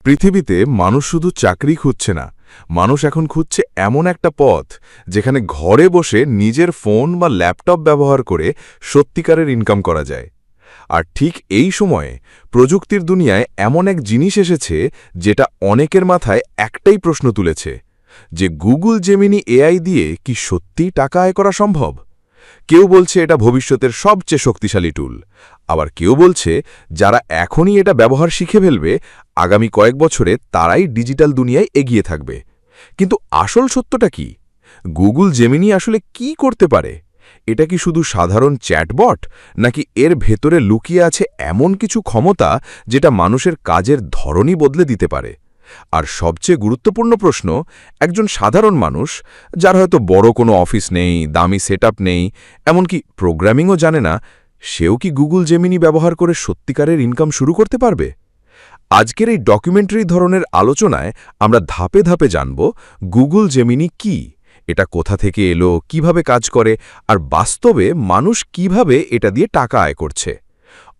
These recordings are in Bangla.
পৃথিবীতে মানুষ শুধু চাকরি খুঁজছে না, মানুষ এখন খুঁজছে এমন একটা পথ যেখানে ঘরে বসে নিজের ফোন বা ল্যাপটপ ব্যবহার করে সত্যিকারের ইনকাম করা যায়। আর ঠিক এই সময়ে প্রযুক্তির দুনিয়ায় এমন এক জিনিস এসেছে যেটা অনেকের মাথায় একটাই প্রশ্ন তুলেছে, যে গুগল জেমিনি এআই দিয়ে কি সত্যিই টাকা আয় করা সম্ভব? কেউ বলছে এটা ভবিষ্যতের সবচেয়ে শক্তিশালী টুল, আবার কেউ বলছে যারা এখনই এটা ব্যবহার শিখে ফেলবে আগামী কয়েক বছরে তারাই ডিজিটাল দুনিয়ায় এগিয়ে থাকবে। কিন্তু আসল সত্যটা কি? গুগল জেমিনি আসলে কি করতে পারে? এটা কি শুধু সাধারণ চ্যাটবট, নাকি এর ভেতরে লুকিয়ে আছে এমন কিছু ক্ষমতা যেটা মানুষের কাজের ধরনই বদলে দিতে পারে? আর সবচেয়ে গুরুত্বপূর্ণ প্রশ্ন, একজন সাধারণ মানুষ যার হয়তো বড় কোনো অফিস নেই, দামি সেটআপ নেই, এমনকি প্রোগ্রামিংও জানে না, সেও কি গুগল জেমিনি ব্যবহার করে সত্যিকারের ইনকাম শুরু করতে পারবে? আজকের এই ডকুমেন্টারি ধরনের আলোচনায় আমরা ধাপে ধাপে জানব গুগল জেমিনি কি, এটা কোথা থেকে এলো, কিভাবে কাজ করে, আর বাস্তবে মানুষ কিভাবে এটা দিয়ে টাকা আয় করছে।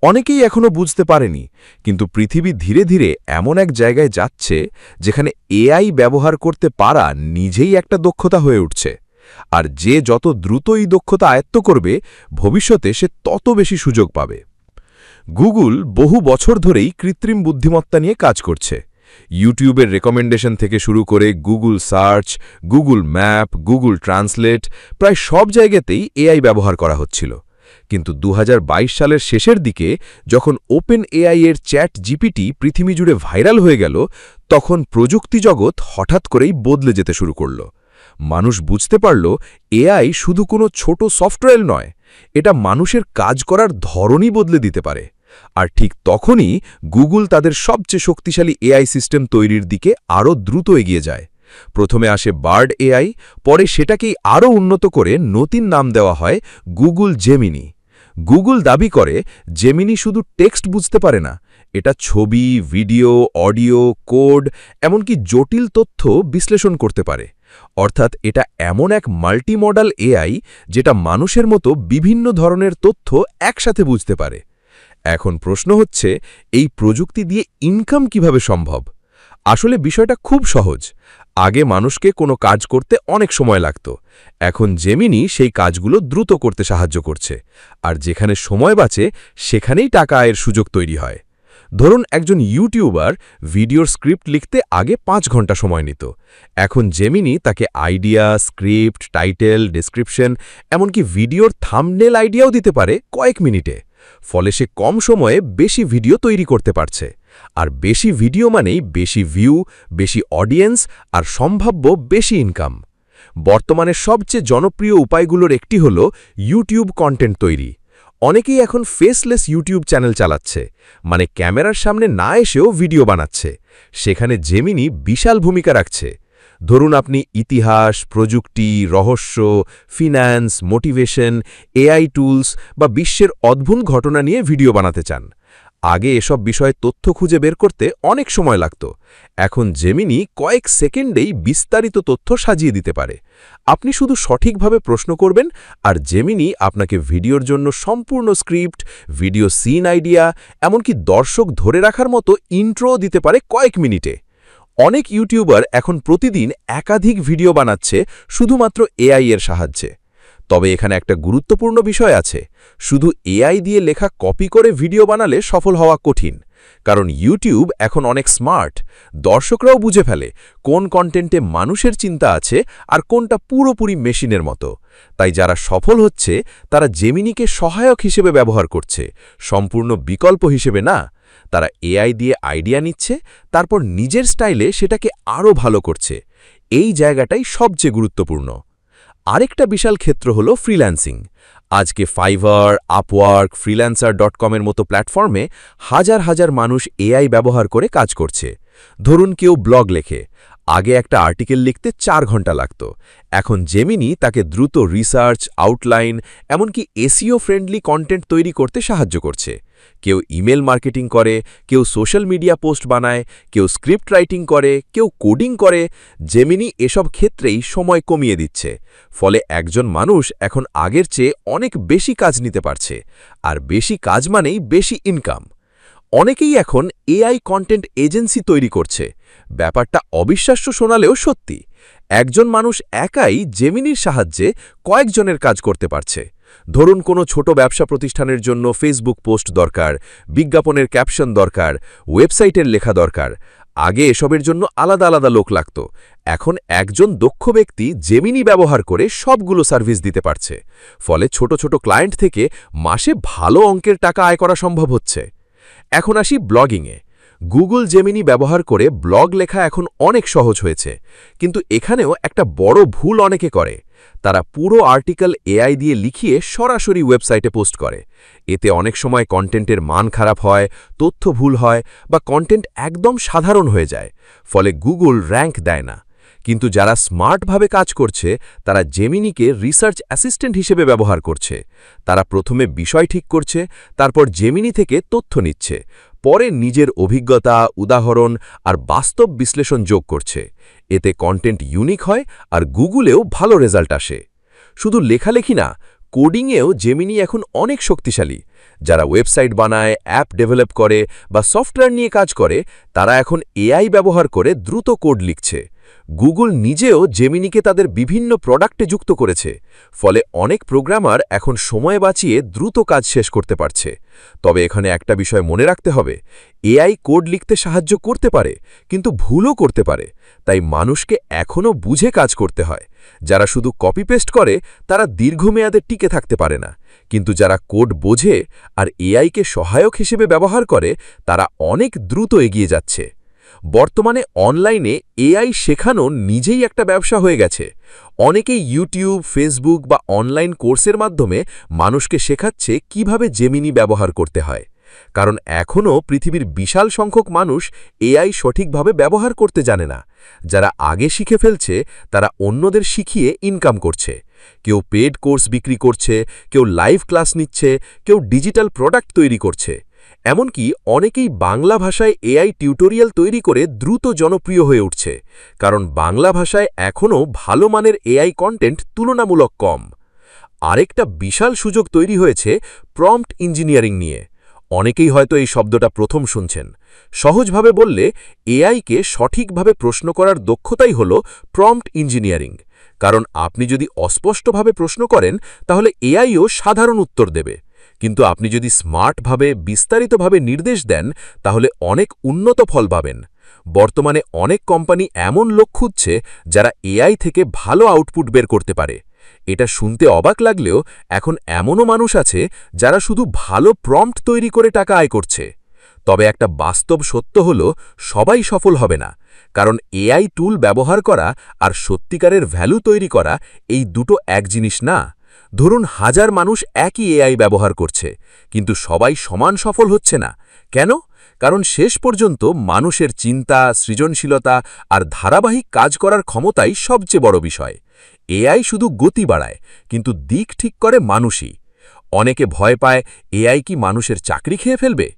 অনেকেই এখনও বুঝতে পারেনি, কিন্তু পৃথিবী ধীরে ধীরে এমন এক জায়গায় যাচ্ছে যেখানে এআই ব্যবহার করতে পারা নিজেই একটা দক্ষতা হয়ে উঠছে। আর যে যত দ্রুত এই দক্ষতা আয়ত্ত করবে, ভবিষ্যতে সে তত বেশি সুযোগ পাবে। গুগল বহু বছর ধরেই কৃত্রিম বুদ্ধিমত্তা নিয়ে কাজ করছে। ইউটিউবের রেকমেন্ডেশন থেকে শুরু করে Google search, Google map, Google translate, প্রায় সব জায়গাতেই এআই ব্যবহার করা হচ্ছিল। কিন্তু 2022 সালের শেষের দিকে যখন ওপেন এআই এর চ্যাট জিপিটি পৃথিবী জুড়ে ভাইরাল হয়ে গেল, তখন প্রযুক্তি জগৎ হঠাৎ করেই বদলে যেতে শুরু করল। মানুষ বুঝতে পারল এআই শুধু কোনো ছোট সফটওয়্যার নয়, এটা মানুষের কাজ করার ধরনই বদলে দিতে পারে। আর ঠিক তখনই গুগল তাদের সবচেয়ে শক্তিশালী এআই সিস্টেম তৈরির দিকে আরও দ্রুত এগিয়ে যায়। প্রথমে আসে বার্ড এআই, পরে সেটাকেই আরও উন্নত করে নতুন নাম দেওয়া হয় গুগল জেমিনি। গুগল দাবি করে জেমিনি শুধু টেক্সট বুঝতে পারে না, এটা ছবি, ভিডিও, অডিও, কোড, এমনকি জটিল তথ্য বিশ্লেষণ করতে পারে। অর্থাৎ এটা এমন এক মাল্টিমডাল এআই যেটা মানুষের মতো বিভিন্ন ধরনের তথ্য একসাথে বুঝতে পারে। এখন প্রশ্ন হচ্ছে, এই প্রযুক্তি দিয়ে ইনকাম কিভাবে সম্ভব? আসলে বিষয়টা খুব সহজ। আগে মানুষকে কোনো কাজ করতে অনেক সময় লাগত, এখন জেমিনি সেই কাজগুলো দ্রুত করতে সাহায্য করছে। আর যেখানে সময় বাঁচে সেখানেই টাকা আয়ের সুযোগ তৈরি হয়। ধরুন একজন ইউটিউবার ভিডিওর স্ক্রিপ্ট লিখতে আগে 5 ঘন্টা সময় নিত, এখন জেমিনি তাকে আইডিয়া, স্ক্রিপ্ট, টাইটেল, ডেসক্রিপশন, এমনকি ভিডিওর থাম্বনেল আইডিয়াও দিতে পারে কয়েক মিনিটে। ফলে সে কম সময়ে বেশি ভিডিও তৈরি করতে পারছে। আর বেশি ভিডিও মানেই বেশি ভিউ, বেশি অডিয়েন্স, আর সম্ভাব্য বেশি ইনকাম। বর্তমানে সবচেয়ে জনপ্রিয় উপায়গুলোর একটি হল ইউটিউব কন্টেন্ট তৈরি। অনেকেই এখন ফেসলেস ইউটিউব চ্যানেল চালাচ্ছে, মানে ক্যামেরার সামনে না এসেও ভিডিও বানাচ্ছে। সেখানে জেমিনি বিশাল ভূমিকা রাখছে। ধরুন আপনি ইতিহাস, প্রযুক্তি, রহস্য, ফিন্যান্স, মোটিভেশন, এআই টুলস বা বিশ্বের অদ্ভুত ঘটনা নিয়ে ভিডিও বানাতে চান। আগে এসব বিষয়ে তথ্য খুঁজে বের করতে অনেক সময় লাগত, এখন জেমিনি কয়েক সেকেন্ডেই বিস্তারিত তথ্য সাজিয়ে দিতে পারে। আপনি শুধু সঠিকভাবে প্রশ্ন করবেন আর জেমিনি আপনাকে ভিডিওর জন্য সম্পূর্ণ স্ক্রিপ্ট, ভিডিও সিন আইডিয়া, এমনকি দর্শক ধরে রাখার মতো ইন্ট্রো দিতে পারে কয়েক মিনিটে। অনেক ইউটিউবার এখন প্রতিদিন একাধিক ভিডিও বানাচ্ছে শুধুমাত্র এআই এর সাহায্যে। তবে এখানে একটা গুরুত্বপূর্ণ বিষয় আছে, শুধু এআই দিয়ে লেখা কপি করে ভিডিও বানালে সফল হওয়া কঠিন। কারণ ইউটিউব এখন অনেক স্মার্ট, দর্শকরাও বুঝে ফেলে কোন কন্টেন্টে মানুষের চিন্তা আছে আর কোনটা পুরোপুরি মেশিনের মতো। তাই যারা সফল হচ্ছে তারা জেমিনিকে সহায়ক হিসেবে ব্যবহার করছে, সম্পূর্ণ বিকল্প হিসেবে না। তারা এআই দিয়ে আইডিয়া নিচ্ছে, তারপর নিজের স্টাইলে সেটাকে আরও ভালো করছে। এই জায়গাটাই সবচেয়ে গুরুত্বপূর্ণ। আরেকটা বিশাল ক্ষেত্র হলো ফ্রিল্যান্সিং। আজকে ফাইভার, আপওয়ার্ক, freelancer.com এর মতো প্ল্যাটফর্মে হাজার হাজার মানুষ এআই ব্যবহার করে কাজ করছে। ধরুন কেউ ব্লগ লেখে, আগে একটা আর্টিকেল লিখতে 4 ঘন্টা লাগত, এখন জেমিনি তাকে দ্রুত রিসার্চ, আউটলাইন, এমনকি এসইও ফ্রেন্ডলি কন্টেন্ট তৈরি করতে সাহায্য করছে। কেউ ইমেল মার্কেটিং করে, কেউ সোশ্যাল মিডিয়া পোস্ট বানায়, কেউ স্ক্রিপ্ট রাইটিং করে, কেউ কোডিং করে। জেমিনি এসব ক্ষেত্রেই সময় কমিয়ে দিচ্ছে। ফলে একজন মানুষ এখন আগের চেয়ে অনেক বেশি কাজ নিতে পারছে, আর বেশি কাজ মানেই বেশি ইনকাম। অনেকেই এখন এআই কন্টেন্ট এজেন্সি তৈরি করছে। ব্যাপারটা অবিশ্বাস্য শোনালেও সত্যি। একজন মানুষ একাই জেমিনির সাহায্যে কয়েকজনের কাজ করতে পারছে। ধরুন কোনো ছোট ব্যবসা প্রতিষ্ঠানের জন্য ফেসবুক পোস্ট দরকার, বিজ্ঞাপনের ক্যাপশন দরকার, ওয়েবসাইটের লেখা দরকার। আগে এসবের জন্য আলাদা আলাদা লোক লাগত। এখন একজন দক্ষ ব্যক্তি জেমিনি ব্যবহার করে সবগুলো সার্ভিস দিতে পারছে। ফলে ছোট ছোট ক্লায়েন্ট থেকে মাসে ভালো অঙ্কের টাকা আয় করা সম্ভব হচ্ছে। এখন আসি ব্লগিংয়ে। গুগল জেমিনি ব্যবহার করে ব্লগ লেখা এখন অনেক সহজ হয়েছে। কিন্তু এখানেও একটা বড় ভুল অনেকে করে। তারা পুরো আর্টিকেল এআই দিয়ে লিখিয়ে সরাসরি ওয়েবসাইটে পোস্ট করে। এতে অনেক সময় কন্টেন্টের মান খারাপ হয়, তথ্য ভুল হয় বা কন্টেন্ট একদম সাধারণ হয়ে যায়। ফলে গুগল র্যাঙ্ক দেয় না। কিন্তু যারা স্মার্টভাবে কাজ করছে তারা জেমিনিকে রিসার্চ অ্যাসিস্ট্যান্ট হিসেবে ব্যবহার করছে। তারা প্রথমে বিষয় ঠিক করছে, তারপর জেমিনি থেকে তথ্য নিচ্ছে, পরে নিজের অভিজ্ঞতা, উদাহরণ আর বাস্তব বিশ্লেষণ যোগ করছে। এতে কন্টেন্ট ইউনিক হয় আর গুগলেও ভালো রেজাল্ট আসে। শুধু লেখালেখি না, কোডিংয়েও জেমিনি এখন অনেক শক্তিশালী। যারা ওয়েবসাইট বানায়, অ্যাপ ডেভেলপ করে বা সফটওয়্যার নিয়ে কাজ করে, তারা এখন এআই ব্যবহার করে দ্রুত কোড লিখছে। গুগল নিজেও জেমিনিকে তাদের বিভিন্ন প্রোডাক্টে যুক্ত করেছে। ফলে অনেক প্রোগ্রামার এখন সময় বাঁচিয়ে দ্রুত কাজ শেষ করতে পারছে। তবে এখানে একটা বিষয় মনে রাখতে হবে, এআই কোড লিখতে সাহায্য করতে পারে, কিন্তু ভুলও করতে পারে। তাই মানুষকে এখনও বুঝে কাজ করতে হয়। যারা শুধু কপি পেস্ট করে তারা দীর্ঘমেয়াদে টিকে থাকতে পারে না। কিন্তু যারা কোড বোঝে আর এআইকে সহায়ক হিসেবে ব্যবহার করে, তারা অনেক দ্রুত এগিয়ে যাচ্ছে। বর্তমানে অনলাইনে এআই শেখানো নিজেই একটা ব্যবসা হয়ে গেছে। অনেকেই ইউটিউব, ফেসবুক বা অনলাইন কোর্সের মাধ্যমে মানুষকে শেখাচ্ছে কিভাবে জেমিনি ব্যবহার করতে হয়। কারণ এখনও পৃথিবীর বিশাল সংখ্যক মানুষ এআই সঠিকভাবে ব্যবহার করতে জানে না। যারা আগে শিখে ফেলছে তারা অন্যদের শিখিয়ে ইনকাম করছে। কেউ পেড কোর্স বিক্রি করছে, কেউ লাইভ ক্লাস নিচ্ছে, কেউ ডিজিটাল প্রোডাক্ট তৈরি করছে। এমনকি অনেকেই বাংলা ভাষায় এআই টিউটোরিয়াল তৈরি করে দ্রুত জনপ্রিয় হয়ে উঠছে। কারণ বাংলা ভাষায় এখনও ভালো মানের এআই কন্টেন্ট তুলনামূলক কম। আরেকটা বিশাল সুযোগ তৈরি হয়েছে প্রম্পট ইঞ্জিনিয়ারিং নিয়ে। অনেকেই হয়তো এই শব্দটা প্রথম শুনছেন। সহজভাবে বললে, এআইকে সঠিকভাবে প্রশ্ন করার দক্ষতাই হল প্রম্পট ইঞ্জিনিয়ারিং। কারণ আপনি যদি অস্পষ্টভাবে প্রশ্ন করেন তাহলে এআইও সাধারণ উত্তর দেবে। কিন্তু আপনি যদি স্মার্টভাবে, বিস্তারিতভাবে নির্দেশ দেন তাহলে অনেক উন্নত ফল পাবেন। বর্তমানে অনেক কোম্পানি এমন লোক খুঁজছে যারা এআই থেকে ভালো আউটপুট বের করতে পারে। এটা শুনতে অবাক লাগলেও এখন এমনও মানুষ আছে যারা শুধু ভালো প্রম্পট তৈরি করে টাকা আয় করছে। তবে একটা বাস্তব সত্য হল, সবাই সফল হবে না। কারণ এআই টুল ব্যবহার করা আর সত্যিকারের ভ্যালু তৈরি করা এই দুটো এক জিনিস না। ধরুন 1000 মানুষ একই এআই ব্যবহার করছে, কিন্তু সবাই সমান সফল হচ্ছে না। কেন? কারণ শেষ পর্যন্ত মানুষের চিন্তা, সৃজনশীলতা আর ধারাবাহিক কাজ করার ক্ষমতাই সবচেয়ে বড় বিষয়। এআই শুধু গতি বাড়ায়, কিন্তু দিক ঠিক করে মানুষই। অনেকে ভয় পায় এআই কি মানুষের চাকরি খেয়ে ফেলবে।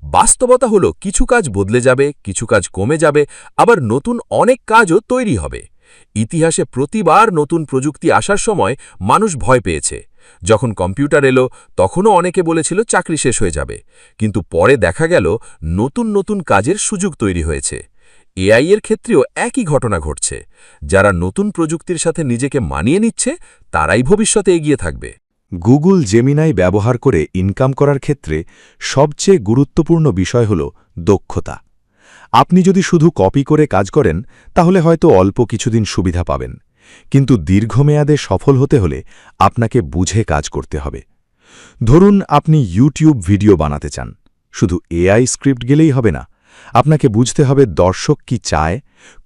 বাস্তবতা হলো কিছু কাজ বদলে যাবে, কিছু কাজ কমে যাবে, আবার নতুন অনেক কাজও তৈরি হবে। ইতিহাসে প্রতিবার নতুন প্রযুক্তি আসার সময় মানুষ ভয় পেয়েছে। যখন কম্পিউটার এলো তখনও অনেকে বলেছিল চাকরি শেষ হয়ে যাবে। কিন্তু পরে দেখা গেল নতুন নতুন কাজের সুযোগ তৈরি হয়েছে। এআই এর ক্ষেত্রেও একই ঘটনা ঘটছে। যারা নতুন প্রযুক্তির সাথে নিজেকে মানিয়ে নিচ্ছে তারাই ভবিষ্যতে এগিয়ে থাকবে। গুগল জেমিনাই ব্যবহার করে ইনকাম করার ক্ষেত্রে সবচেয়ে গুরুত্বপূর্ণ বিষয় হল দক্ষতা। আপনি যদি শুধু কপি করে কাজ করেন তাহলে হয়তো অল্প কিছুদিন সুবিধা পাবেন, কিন্তু দীর্ঘমেয়াদে সফল হতে হলে আপনাকে বুঝে কাজ করতে হবে। ধরুন আপনি ইউটিউব ভিডিও বানাতে চান, শুধু এআই স্ক্রিপ্ট গেলেই হবে না। আপনাকে বুঝতে হবে দর্শক কি চায়,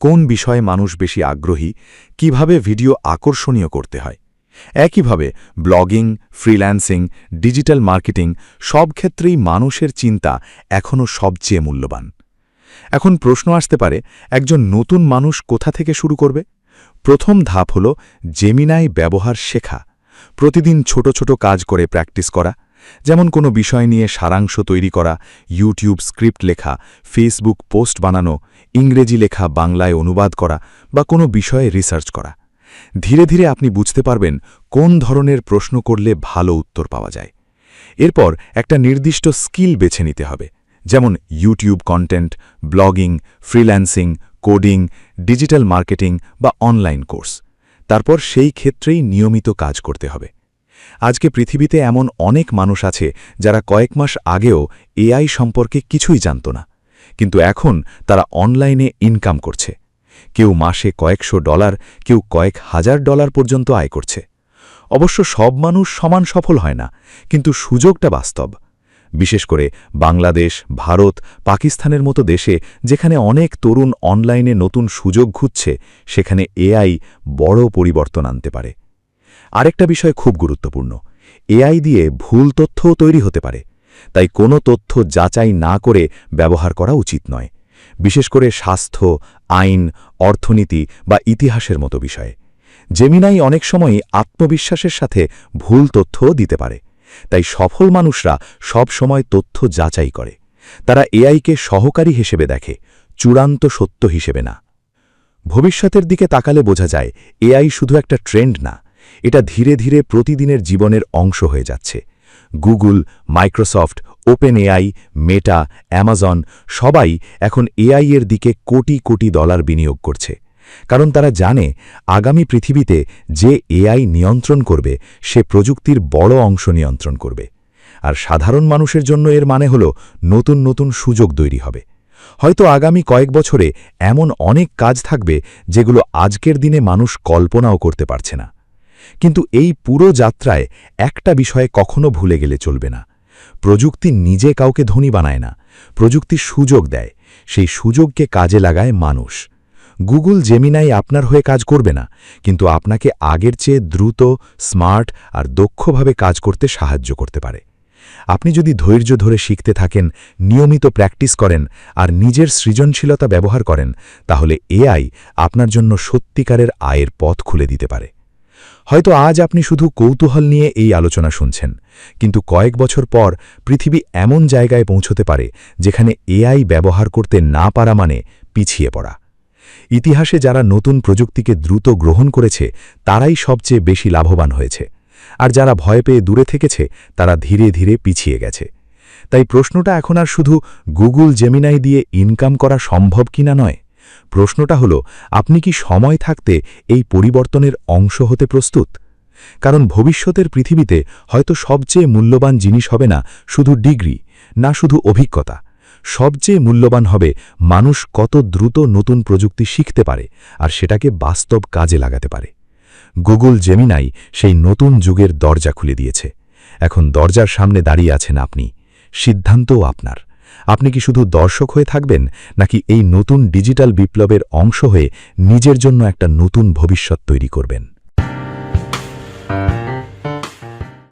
কোন বিষয়ে মানুষ বেশি আগ্রহী, কিভাবে ভিডিও আকর্ষণীয় করতে হয়। একইভাবে ব্লগিং, ফ্রিল্যান্সিং, ডিজিটাল মার্কেটিং সব ক্ষেত্রেই মানুষের চিন্তা এখনও সবচেয়ে মূল্যবান। এখন প্রশ্ন আসতে পারে, একজন নতুন মানুষ কোথা থেকে শুরু করবে? প্রথম ধাপ হল জেমিনাই ব্যবহার শেখা। প্রতিদিন ছোট ছোট কাজ করে প্র্যাকটিস করা, যেমন কোনো বিষয় নিয়ে সারাংশ তৈরি করা, ইউটিউব স্ক্রিপ্ট লেখা, ফেসবুক পোস্ট বানানো, ইংরেজি লেখা বাংলায় অনুবাদ করা বা কোনো বিষয়ে রিসার্চ করা। ধীরে ধীরে আপনি বুঝতে পারবেন কোন ধরনের প্রশ্ন করলে ভালো উত্তর পাওয়া যায়। এরপর একটা নির্দিষ্ট স্কিল বেছে নিতে হবে, যেমন YouTube content, blogging, freelancing, coding, digital marketing বা অনলাইন কোর্স। তারপর সেই ক্ষেত্রেই নিয়মিত কাজ করতে হবে। আজকে পৃথিবীতে এমন অনেক মানুষ আছে যারা কয়েক মাস আগেও এআই সম্পর্কে কিছুই জানত না, কিন্তু এখন তারা অনলাইনে ইনকাম করছে। কেউ মাসে কয়েকশো ডলার, কেউ কয়েক হাজার ডলার পর্যন্ত আয় করছে। অবশ্য সব মানুষ সমান সফল হয় না, কিন্তু সুযোগটা বাস্তব। বিশেষ করে বাংলাদেশ, ভারত, পাকিস্তানের মতো দেশে যেখানে অনেক তরুণ অনলাইনে নতুন সুযোগ খুঁজছে, সেখানে এআই বড় পরিবর্তন আনতে পারে। আরেকটা বিষয় খুব গুরুত্বপূর্ণ, এআই দিয়ে ভুল তথ্যও তৈরি হতে পারে। তাই কোনো তথ্য যাচাই না করে ব্যবহার করা উচিত নয়, বিশেষ করে স্বাস্থ্য, আইন, অর্থনীতি বা ইতিহাসের মতো বিষয়ে। জেমিনাই অনেক সময়ই আত্মবিশ্বাসের সাথে ভুল তথ্যও দিতে পারে। তাই সফল মানুষরা সব সময় তথ্য যাচাই করে। তারা এআইকে সহকারী হিসেবে দেখে, চূড়ান্ত সত্য হিসেবে না। ভবিষ্যতের দিকে তাকালে বোঝা যায় এআই শুধু একটা ট্রেন্ড না, এটা ধীরে ধীরে প্রতিদিনের জীবনের অংশ হয়ে যাচ্ছে। গুগল, মাইক্রোসফট, ওপেন এআই, মেটা, অ্যামাজন সবাই এখন এআই এর দিকে কোটি কোটি ডলার বিনিয়োগ করছে, কারণ তারা জানে আগামী পৃথিবীতে যে এআই নিয়ন্ত্রণ করবে সে প্রযুক্তির বড় অংশ নিয়ন্ত্রণ করবে। আর সাধারণ মানুষের জন্য এর মানে হল নতুন নতুন সুযোগ তৈরি হবে। হয়তো আগামী কয়েক বছরে এমন অনেক কাজ থাকবে যেগুলো আজকের দিনে মানুষ কল্পনাও করতে পারছে না। কিন্তু এই পুরো যাত্রায় একটা বিষয়ে কখনো ভুলে গেলে চলবে না, প্রযুক্তি নিজে কাউকে ধনী বানায় না, প্রযুক্তি সুযোগ দেয়, সেই সুযোগকে কাজে লাগায় মানুষ। গুগল জেমিনাই আপনার হয়ে কাজ করবে না, কিন্তু আপনাকে আগের চেয়ে দ্রুত, স্মার্ট আর দক্ষভাবে কাজ করতে সাহায্য করতে পারে। আপনি যদি ধৈর্য ধরে শিখতে থাকেন, নিয়মিত প্র্যাকটিস করেন আর নিজের সৃজনশীলতা ব্যবহার করেন, তাহলে এআই আপনার জন্য সত্যিকারের আয়ের পথ খুলে দিতে পারে। হয়তো আজ আপনি শুধু কৌতূহল নিয়ে এই আলোচনা শুনছেন, কিন্তু কয়েক বছর পর পৃথিবী এমন জায়গায় পৌঁছতে পারে যেখানে এআই ব্যবহার করতে না পারা মানে পিছিয়ে পড়া। ইতিহাসে যারা নতুন প্রযুক্তিকে দ্রুত গ্রহণ করেছে তারাই সবচেয়ে বেশি লাভবান হয়েছে, আর যারা ভয় পেয়ে দূরে থেকেছে তারা ধীরে ধীরে পিছিয়ে গেছে। তাই প্রশ্নটা এখন আর শুধু গুগল জেমিনাই দিয়ে ইনকাম করা সম্ভব কিনা নয়, প্রশ্নটা হলো আপনি কি সময় থাকতে এই পরিবর্তনের অংশ হতে প্রস্তুত? কারণ ভবিষ্যতের পৃথিবীতে হয়তো সবচেয়ে মূল্যবান জিনিস হবে না শুধু ডিগ্রি, না শুধু অভিজ্ঞতা, সবচেয়ে মূল্যবান হবে মানুষ কত দ্রুত নতুন প্রযুক্তি শিখতে পারে আর সেটাকে বাস্তব কাজে লাগাতে পারে। গুগল জেমিনাই সেই নতুন যুগের দরজা খুলে দিয়েছে। এখন দরজার সামনে দাঁড়িয়ে আছেন আপনি, সিদ্ধান্তও আপনার। আপনি কি শুধু দর্শক হয়ে থাকবেন, নাকি এই নতুন ডিজিটাল বিপ্লবের অংশ হয়ে নিজের জন্য একটা নতুন ভবিষ্যৎ তৈরি করবেন?